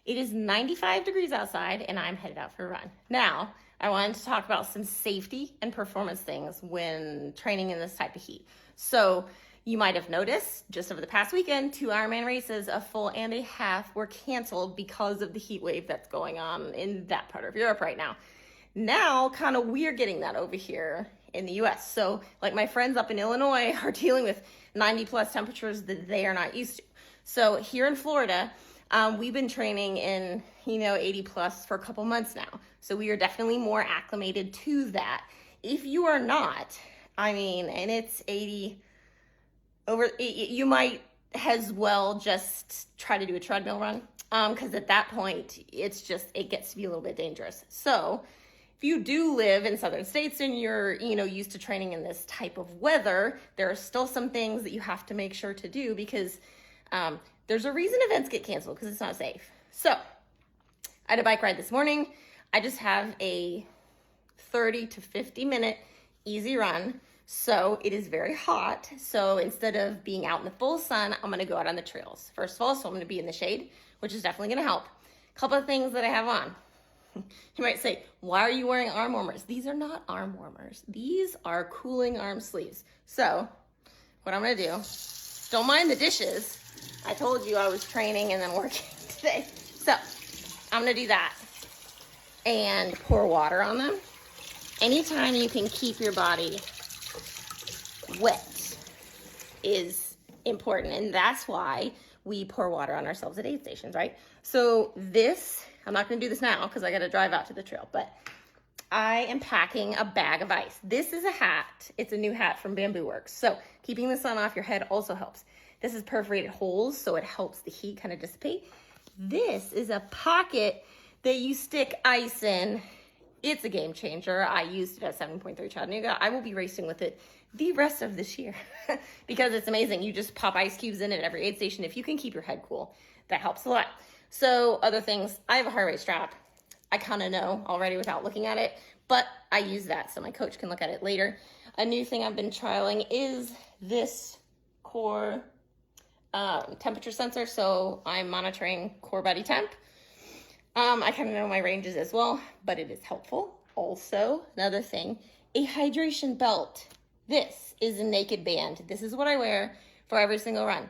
It is 95 degrees outside and I'm headed out for a run. Now, I wanted to talk about some safety and performance things when training in this type of heat. So you might have noticed just over the past weekend, 2 Ironman races, a full and a half, were canceled because of the heat wave that's going on in that part of Europe right now. Now, kind of we're getting that over here in the US. So like my friends up in Illinois are dealing with 90 plus temperatures that they are not used to. So here in Florida, we've been training in, 80 plus for a couple months now. So we are definitely more acclimated to that. If you are not, and it's 80 over, you might as well just try to do a treadmill run. Because at that point, it gets to be a little bit dangerous. So if you do live in southern states and you're, used to training in this type of weather, there are still some things that you have to make sure to do because there's a reason events get canceled because it's not safe. So I had a bike ride this morning. I just have a 30 to 50 minute easy run. So it is very hot. So instead of being out in the full sun, I'm going to go out on the trails. First of all, so I'm going to be in the shade, which is definitely going to help. A couple of things that I have on. You might say, why are you wearing arm warmers? These are not arm warmers. These are cooling arm sleeves. So what I'm going to do, don't mind the dishes. I told you I was training and then working today. So I'm going to do that and pour water on them. Anytime you can keep your body wet is important. And that's why we pour water on ourselves at aid stations, right? So this, I'm not going to do this now because I got to drive out to the trail, but I am packing a bag of ice. This is a hat. It's a new hat from Bamboo Works. So keeping the sun off your head also helps. This is perforated holes, so it helps the heat kind of dissipate. This is a pocket that you stick ice in. It's a game changer. I used it at 7.3 Chattanooga. I will be racing with it the rest of this year because it's amazing. You just pop ice cubes in at every aid station. If you can keep your head cool, that helps a lot. So other things, I have a heart rate strap. I kind of know already without looking at it, but I use that so my coach can look at it later. A new thing I've been trialing is this core temperature sensor. So I'm monitoring core body temp. I kind of know my ranges as well, but it is helpful. Also, another thing, a hydration belt. This is a naked band. This is what I wear for every single run.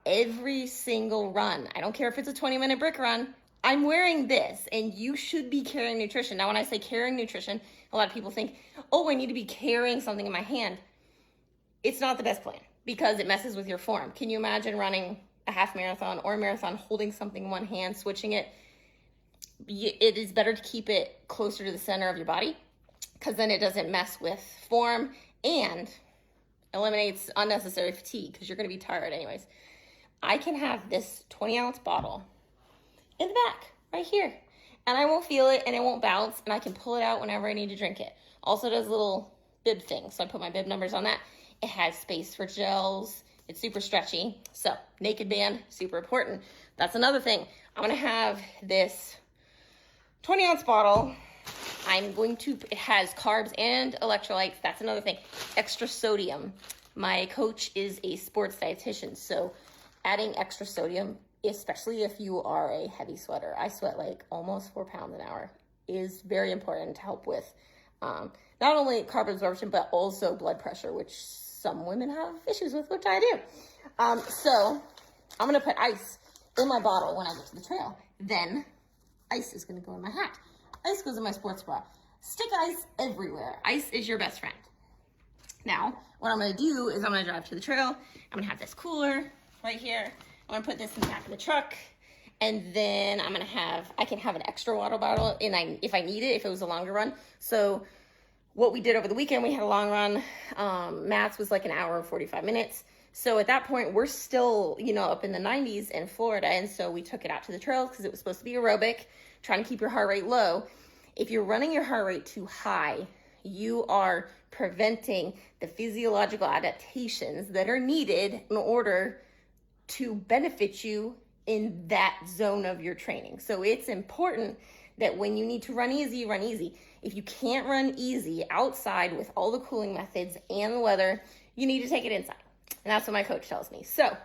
Every single run. I don't care if it's a 20-minute brick run. I'm wearing this, and you should be carrying nutrition. Now, when I say carrying nutrition, a lot of people think, oh, I need to be carrying something in my hand. It's not the best plan because it messes with your form. Can you imagine running a half marathon or a marathon holding something in one hand, switching it? It is better to keep it closer to the center of your body because then it doesn't mess with form and eliminates unnecessary fatigue because you're going to be tired anyways. I can have this 20-ounce bottle in the back right here and I won't feel it and it won't bounce and I can pull it out whenever I need to drink it. Also does a little bib thing, so I put my bib numbers on that. It has space for gels. It's super stretchy. So naked band, super important. That's another thing. I'm going to have this 20-ounce bottle. It has carbs and electrolytes. That's another thing. Extra sodium. My coach is a sports dietitian, so adding extra sodium, especially if you are a heavy sweater, I sweat like almost 4 pounds an hour, is very important to help with not only carb absorption, but also blood pressure, which some women have issues with, which I do. So I'm going to put ice in my bottle when I get to the trail. Then ice is going to go in my hat. Ice goes in my sports bra. Stick ice everywhere. Ice is your best friend. Now, what I'm going to do is I'm going to drive to the trail. I'm going to have this cooler right here. I'm going to put this in the back of the truck. And then I can have an extra water bottle if I need it, if it was a longer run. So what we did over the weekend, we had a long run. Matt's was like an hour and 45 minutes. So at that point, we're still, up in the 90s in Florida. And so we took it out to the trails because it was supposed to be aerobic, trying to keep your heart rate low. If you're running your heart rate too high, you are preventing the physiological adaptations that are needed in order to benefit you in that zone of your training. So it's important that when you need to run easy, run easy. If you can't run easy outside with all the cooling methods and the weather, you need to take it inside. And that's what my coach tells me. So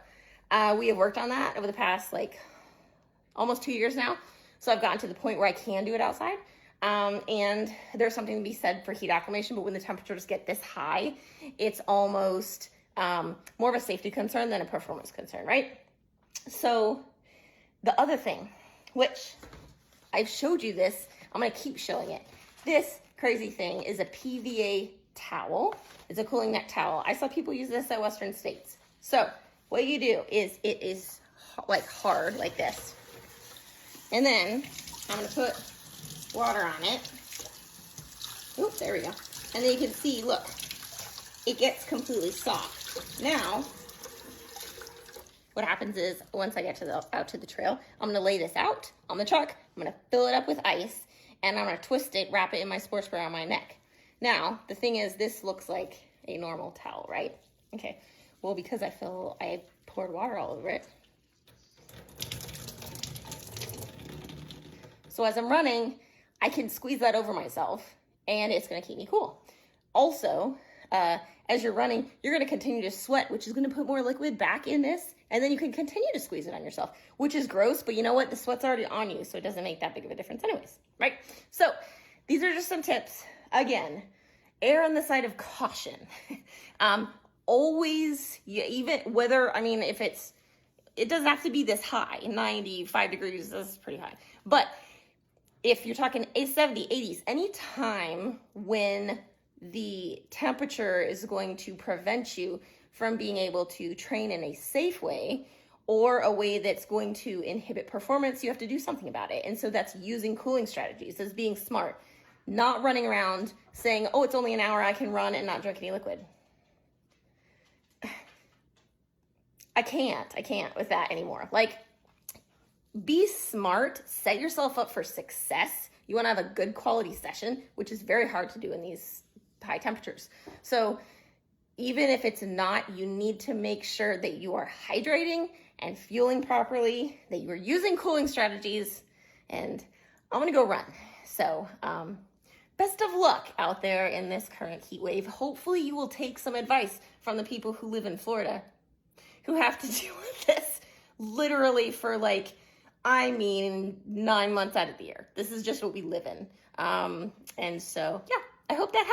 we have worked on that over the past almost 2 years now. So I've gotten to the point where I can do it outside. And there's something to be said for heat acclimation, but when the temperatures get this high, it's almost more of a safety concern than a performance concern, right? So the other thing, which I've showed you this, I'm gonna keep showing it. This crazy thing is a PVA towel. It's a cooling neck towel. I saw people use this at Western States. So what you do is it is like hard like this. And then I'm gonna put water on it. Oop, there we go. And then you can see, look, it gets completely soft. Now, what happens is once I get to out to the trail, I'm gonna lay this out on the truck. I'm gonna fill it up with ice and I'm gonna twist it, wrap it in my sports bra on my neck. Now, the thing is, this looks like a normal towel, right? Okay, well, because I poured water all over it. So as I'm running, I can squeeze that over myself and it's gonna keep me cool. Also, as you're running, you're gonna continue to sweat, which is gonna put more liquid back in this, and then you can continue to squeeze it on yourself, which is gross, but you know what? The sweat's already on you, so it doesn't make that big of a difference anyways, right? So these are just some tips. Again, err on the side of caution. Always, even whether, I mean, if it doesn't have to be this high, 95 degrees, that's pretty high. But if you're talking 70, 80s, anytime when the temperature is going to prevent you from being able to train in a safe way or a way that's going to inhibit performance, you have to do something about it. And so that's using cooling strategies, as being smart, not running around saying, oh, it's only an hour, I can run and not drink any liquid. I can't with that anymore. Like, be smart, set yourself up for success. You want to have a good quality session, which is very hard to do in these high temperatures. So even if it's not, you need to make sure that you are hydrating and fueling properly, that you are using cooling strategies, and I'm gonna go run. So best of luck out there in this current heat wave. Hopefully you will take some advice from the people who live in Florida who have to deal with this literally for 9 months out of the year. This is just what we live in. And so, yeah, I hope that helps.